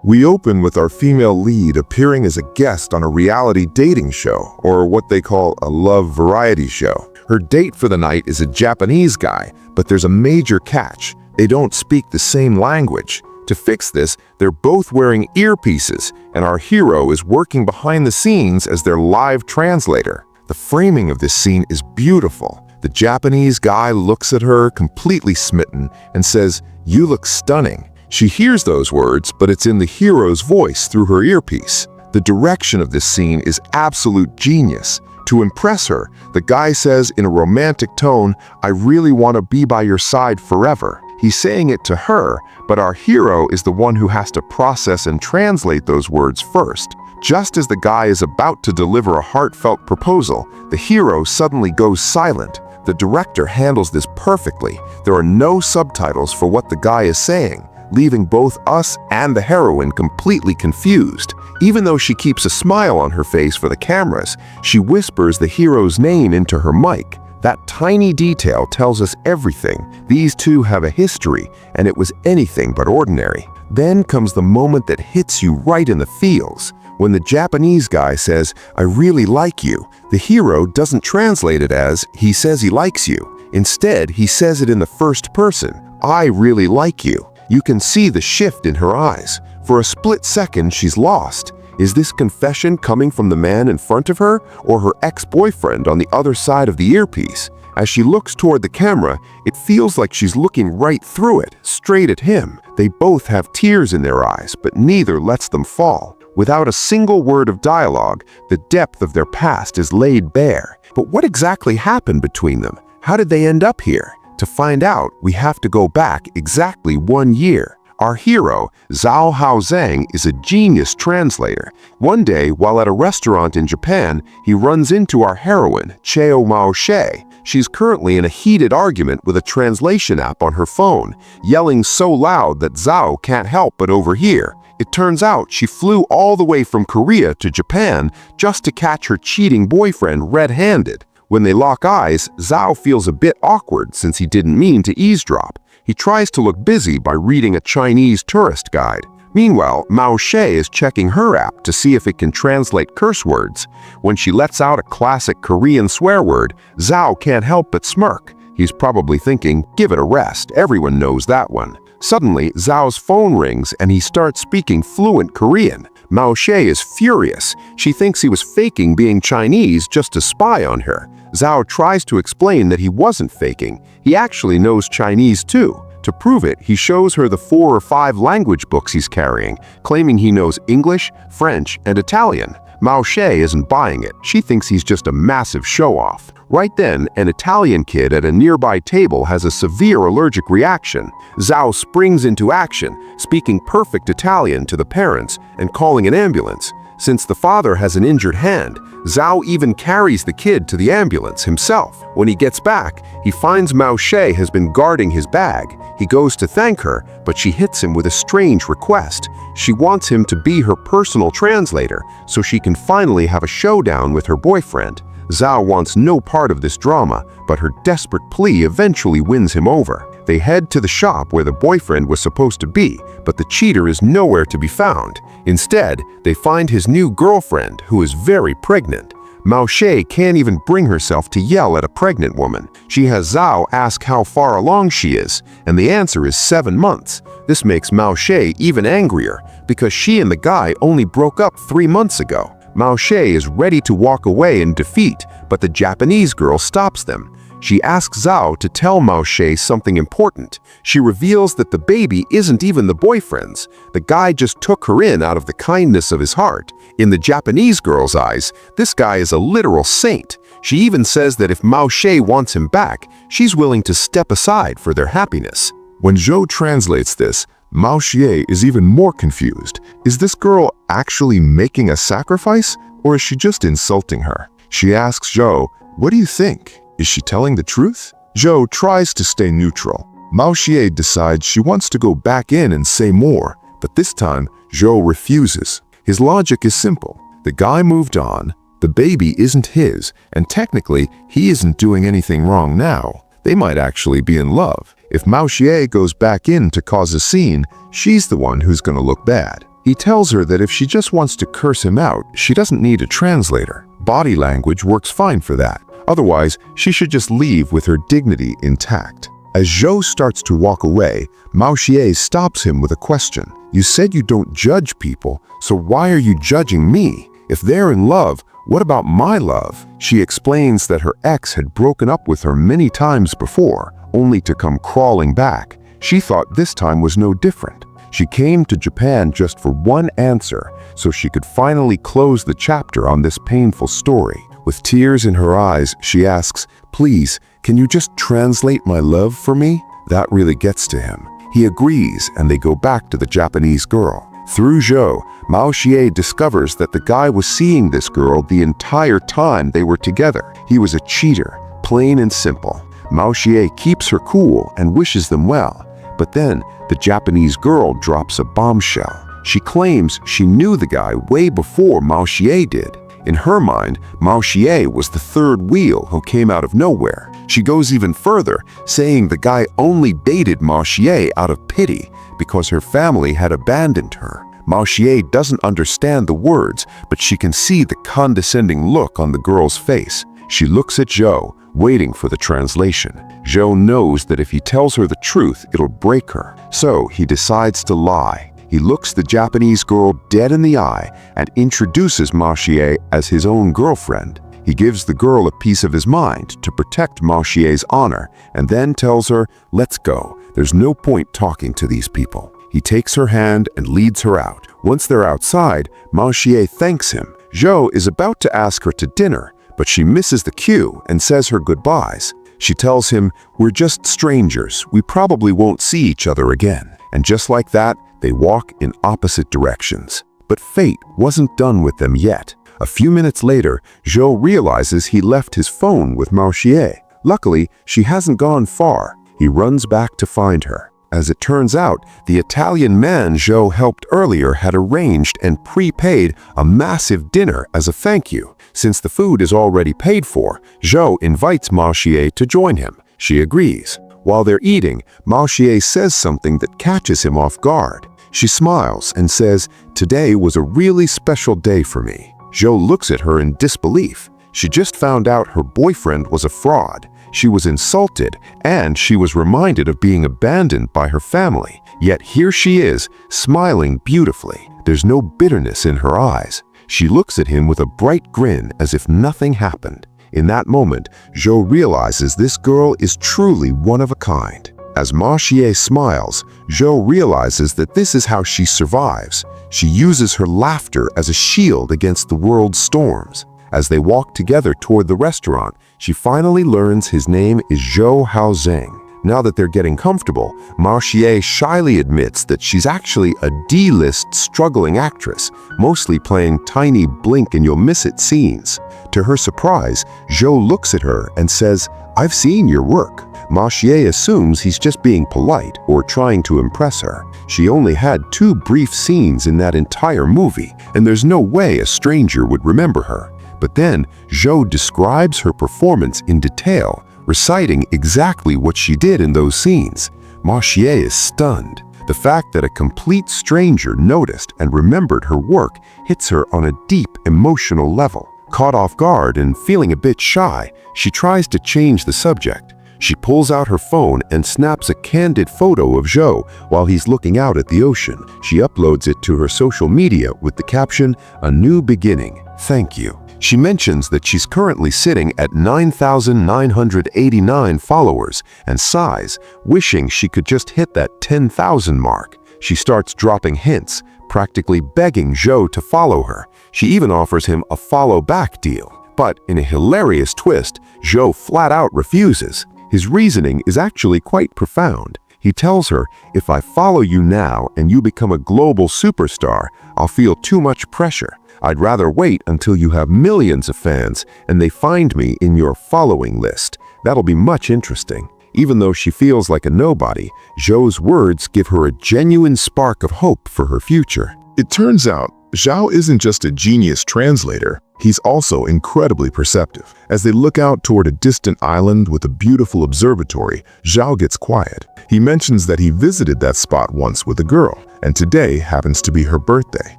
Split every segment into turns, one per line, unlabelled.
We open with our female lead appearing as a guest on a reality dating show, or what they call a love variety show. Her date for the night is a Japanese guy, but there's a major catch. They don't speak the same language. To fix this, they're both wearing earpieces, and our hero is working behind the scenes as their live translator. The framing of this scene is beautiful. The Japanese guy looks at her, completely smitten, and says, "You look stunning." She hears those words, but it's in the hero's voice through her earpiece. The direction of this scene is absolute genius. To impress her, the guy says in a romantic tone, "I really want to be by your side forever." He's saying it to her, but our hero is the one who has to process and translate those words first. Just as the guy is about to deliver a heartfelt proposal, the hero suddenly goes silent. The director handles this perfectly. There are no subtitles for what the guy is saying, leaving both us and the heroine completely confused. Even though she keeps a smile on her face for the cameras, she whispers the hero's name into her mic. That tiny detail tells us everything. These two have a history, and it was anything but ordinary. Then comes the moment that hits you right in the feels. When the Japanese guy says, "I really like you," the hero doesn't translate it as, "He says he likes you." Instead, he says it in the first person, "I really like you." You can see the shift in her eyes. For a split second, she's lost. Is this confession coming from the man in front of her, or her ex-boyfriend on the other side of the earpiece? As she looks toward the camera, it feels like she's looking right through it, straight at him. They both have tears in their eyes, but neither lets them fall. Without a single word of dialogue, the depth of their past is laid bare. But what exactly happened between them? How did they end up here? To find out, we have to go back exactly 1 year. Our hero, Zhou, is a genius translator. One day, while at a restaurant in Japan, he runs into our heroine, Mao-Xie. She's currently in a heated argument with a translation app on her phone, yelling so loud that Zhou can't help but overhear. It turns out she flew all the way from Korea to Japan just to catch her cheating boyfriend red-handed. When they lock eyes, Zhou feels a bit awkward since he didn't mean to eavesdrop. He tries to look busy by reading a Chinese tourist guide. Meanwhile, Mao-Xie is checking her app to see if it can translate curse words. When she lets out a classic Korean swear word, Zhou can't help but smirk. He's probably thinking, "Give it a rest, everyone knows that one." Suddenly, Zhao's phone rings and he starts speaking fluent Korean. Mao-Xie is furious. She thinks he was faking being Chinese just to spy on her. Zhou tries to explain that he wasn't faking. He actually knows Chinese too. To prove it, he shows her the 4 or 5 language books he's carrying, claiming he knows English, French, and Italian. Mao-Xie isn't buying it. She thinks he's just a massive show-off. Right then, an Italian kid at a nearby table has a severe allergic reaction. Zhou springs into action, speaking perfect Italian to the parents and calling an ambulance. Since the father has an injured hand, Zhou even carries the kid to the ambulance himself. When he gets back, he finds Mao-Xie has been guarding his bag. He goes to thank her, but she hits him with a strange request. She wants him to be her personal translator so she can finally have a showdown with her boyfriend. Zhou wants no part of this drama, but her desperate plea eventually wins him over. They head to the shop where the boyfriend was supposed to be, but the cheater is nowhere to be found. Instead, they find his new girlfriend, who is very pregnant. Mao-Xie can't even bring herself to yell at a pregnant woman. She has Zhou ask how far along she is, and the answer is 7 months. This makes Mao-Xie even angrier, because she and the guy only broke up 3 months ago. Mao-Xie is ready to walk away in defeat, but the Japanese girl stops them. She asks Zhou to tell Mao-Xie something important. She reveals that the baby isn't even the boyfriend's. The guy just took her in out of the kindness of his heart. In the Japanese girl's eyes, this guy is a literal saint. She even says that if Mao-Xie wants him back, she's willing to step aside for their happiness. When Zhou translates this, Mao-Xie is even more confused. Is this girl actually making a sacrifice, or is she just insulting her? She asks Zhou, "What do you think? Is she telling the truth?" Zhou tries to stay neutral. Mao-Xie decides she wants to go back in and say more, but this time, Zhou refuses. His logic is simple. The guy moved on, the baby isn't his, and technically, he isn't doing anything wrong now. They might actually be in love. If Mao-Xie goes back in to cause a scene, she's the one who's going to look bad. He tells her that if she just wants to curse him out, she doesn't need a translator. Body language works fine for that. Otherwise, she should just leave with her dignity intact. As Zhou starts to walk away, Mao-Xie stops him with a question. You said you don't judge people, so why are you judging me? If they're in love, what about my love? She explains that her ex had broken up with her many times before, only to come crawling back. She thought this time was no different. She came to Japan just for one answer, so she could finally close the chapter on this painful story. With tears in her eyes, she asks, "Please, can you just translate my love for me?" That really gets to him. He agrees, and they go back to the Japanese girl. Through Zhou, Mao-Xie discovers that the guy was seeing this girl the entire time they were together. He was a cheater, plain and simple. Mao-Xie keeps her cool and wishes them well. But then, the Japanese girl drops a bombshell. She claims she knew the guy way before Mao-Xie did. In her mind, Mao-Xie was the third wheel who came out of nowhere. She goes even further, saying the guy only dated Mao-Xie out of pity because her family had abandoned her. Mao-Xie doesn't understand the words, but she can see the condescending look on the girl's face. She looks at Zhou, waiting for the translation. Zhou knows that if he tells her the truth, it'll break her. So he decides to lie. He looks the Japanese girl dead in the eye and introduces Mao-Xie as his own girlfriend. He gives the girl a piece of his mind to protect Mao-Xie's honor and then tells her, "Let's go. There's no point talking to these people." He takes her hand and leads her out. Once they're outside, Mao-Xie thanks him. Zhou is about to ask her to dinner, but she misses the cue and says her goodbyes. She tells him, "We're just strangers. We probably won't see each other again." And just like that, they walk in opposite directions. But fate wasn't done with them yet. A few minutes later, Zhou realizes he left his phone with Mao-Xie. Luckily, she hasn't gone far. He runs back to find her. As it turns out, the Italian man Zhou helped earlier had arranged and prepaid a massive dinner as a thank you. Since the food is already paid for, Zhou invites Mao-Xie to join him. She agrees. While they're eating, Mao-Xie says something that catches him off guard. She smiles and says, "Today was a really special day for me." Zhou looks at her in disbelief. She just found out her boyfriend was a fraud. She was insulted, and she was reminded of being abandoned by her family. Yet here she is, smiling beautifully. There's no bitterness in her eyes. She looks at him with a bright grin as if nothing happened. In that moment, Zhou realizes this girl is truly one of a kind. As Mao-Xie smiles, Zhou realizes that this is how she survives. She uses her laughter as a shield against the world's storms. As they walk together toward the restaurant, she finally learns his name is Zhou Haozeng. Now that they're getting comfortable, Mao-Xie shyly admits that she's actually a D-list struggling actress, mostly playing tiny blink-and-you'll-miss-it scenes. To her surprise, Zhou looks at her and says, "I've seen your work." Mao-Xie assumes he's just being polite or trying to impress her. She only had 2 brief scenes in that entire movie, and there's no way a stranger would remember her. But then, Zhou describes her performance in detail, reciting exactly what she did in those scenes. Mao-Xie is stunned. The fact that a complete stranger noticed and remembered her work hits her on a deep emotional level. Caught off guard and feeling a bit shy, she tries to change the subject. She pulls out her phone and snaps a candid photo of Zhou while he's looking out at the ocean. She uploads it to her social media with the caption, "A new beginning. Thank you." She mentions that she's currently sitting at 9,989 followers and sighs, wishing she could just hit that 10,000 mark. She starts dropping hints, practically begging Zhou to follow her. She even offers him a follow-back deal. But in a hilarious twist, Zhou flat out refuses. His reasoning is actually quite profound. He tells her, "If I follow you now and you become a global superstar, I'll feel too much pressure. I'd rather wait until you have millions of fans and they find me in your following list. That'll be much interesting." Even though she feels like a nobody, Zhou's words give her a genuine spark of hope for her future.
It turns out, Zhou isn't just a genius translator.
He's also incredibly perceptive. As they look out toward a distant island with a beautiful observatory, Zhou gets quiet. He mentions that he visited that spot once with a girl, and today happens to be her birthday.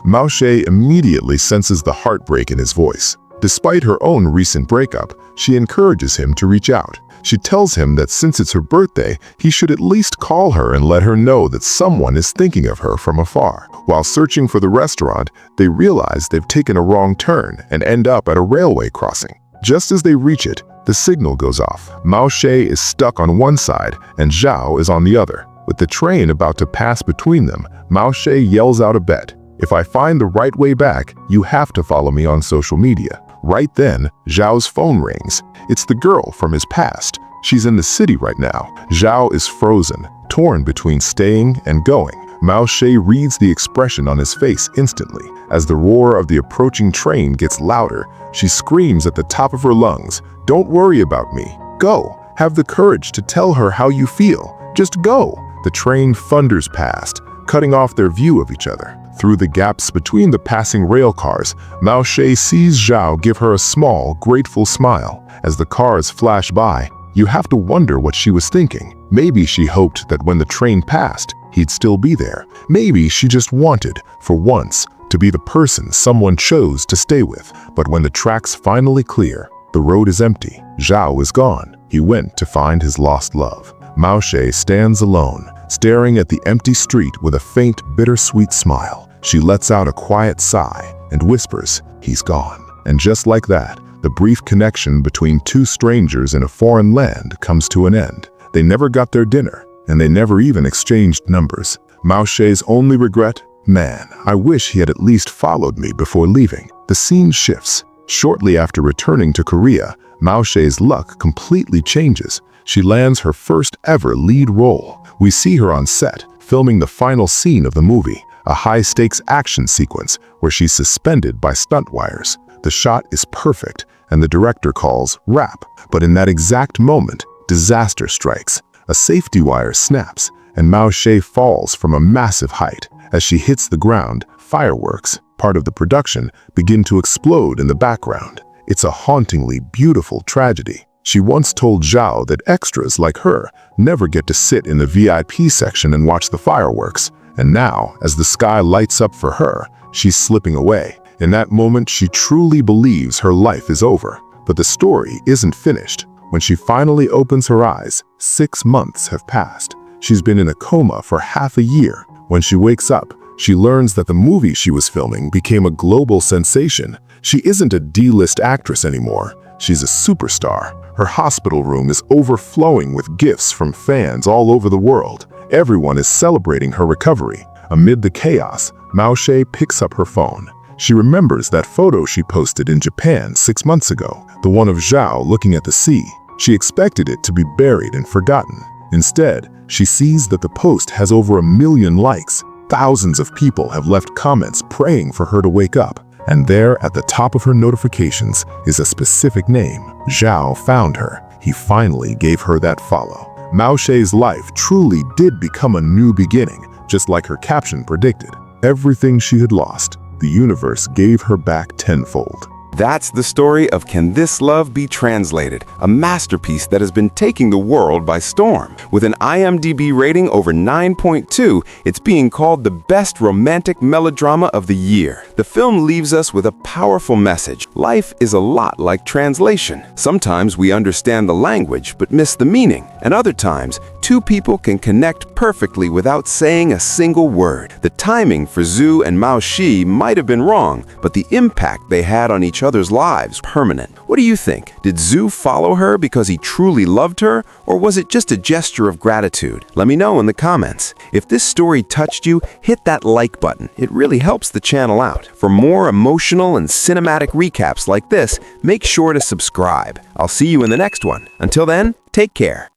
Mao-Xie immediately senses the heartbreak in his voice. Despite her own recent breakup, she encourages him to reach out. She tells him that since it's her birthday, he should at least call her and let her know that someone is thinking of her from afar. While searching for the restaurant, they realize they've taken a wrong turn and end up at a railway crossing. Just as they reach it, the signal goes off. Mao-Xie is stuck on one side and Zhou is on the other. With the train about to pass between them, Mao-Xie yells out a bet. "If I find the right way back, you have to follow me on social media." Right then, Zhao's phone rings. It's the girl from his past. She's in the city right now. Zhou is frozen, torn between staying and going. Mao-Xie reads the expression on his face instantly. As the roar of the approaching train gets louder, she screams at the top of her lungs, "Don't worry about me. Go. Have the courage to tell her how you feel. Just go." The train thunders past, cutting off their view of each other. Through the gaps between the passing rail cars, Mao-Xie sees Zhou give her a small, grateful smile. As the cars flash by, you have to wonder what she was thinking. Maybe she hoped that when the train passed, he'd still be there. Maybe she just wanted, for once, to be the person someone chose to stay with. But when the tracks finally clear, the road is empty. Zhou is gone. He went to find his lost love. Mao-Xie stands alone, staring at the empty street with a faint, bittersweet smile. She lets out a quiet sigh and whispers, "He's gone." And just like that, the brief connection between two strangers in a foreign land comes to an end. They never got their dinner, and they never even exchanged numbers. Mao-Xie's only regret? "Man, I wish he had at least followed me before leaving." The scene shifts. Shortly after returning to Korea, Mao-Xie's luck completely changes. She lands her first ever lead role. We see her on set, filming the final scene of the movie, a high-stakes action sequence where she's suspended by stunt wires. The shot is perfect, and the director calls wrap. But in that exact moment, disaster strikes. A safety wire snaps, and Mao-Xie falls from a massive height. As she hits the ground, fireworks, part of the production, begin to explode in the background. It's a hauntingly beautiful tragedy. She once told Zhou that extras like her never get to sit in the VIP section and watch the fireworks. And now, as the sky lights up for her, she's slipping away. In that moment, she truly believes her life is over. But the story isn't finished. When she finally opens her eyes, 6 months have passed. She's been in a coma for half a year. When she wakes up, she learns that the movie she was filming became a global sensation. She isn't a D-list actress anymore. She's a superstar. Her hospital room is overflowing with gifts from fans all over the world. Everyone is celebrating her recovery. Amid the chaos, Mao-Xie picks up her phone. She remembers that photo she posted in Japan 6 months ago, the one of Zhou looking at the sea. She expected it to be buried and forgotten. Instead, she sees that the post has over 1 million likes. Thousands of people have left comments praying for her to wake up. And there, at the top of her notifications, is a specific name. Zhou found her. He finally gave her that follow. Mao-Xie's life truly did become a new beginning, just like her caption predicted. Everything she had lost, the universe gave her back tenfold.
That's the story of Can This Love Be Translated, a masterpiece that has been taking the world by storm. With an IMDb rating over 9.2, it's being called the best romantic melodrama of the year. The film leaves us with a powerful message. Life is a lot like translation. Sometimes we understand the language but miss the meaning, and other times, two people can connect perfectly without saying a single word. The timing for Zhou and Mao-Xie might have been wrong, but the impact they had on each other's lives permanent. What do you think? Did Zhou follow her because he truly loved her, or was it just a gesture of gratitude? Let me know in the comments. If this story touched you, hit that like button. It really helps the channel out. For more emotional and cinematic recaps like this, make sure to subscribe. I'll see you in the next one. Until then, take care.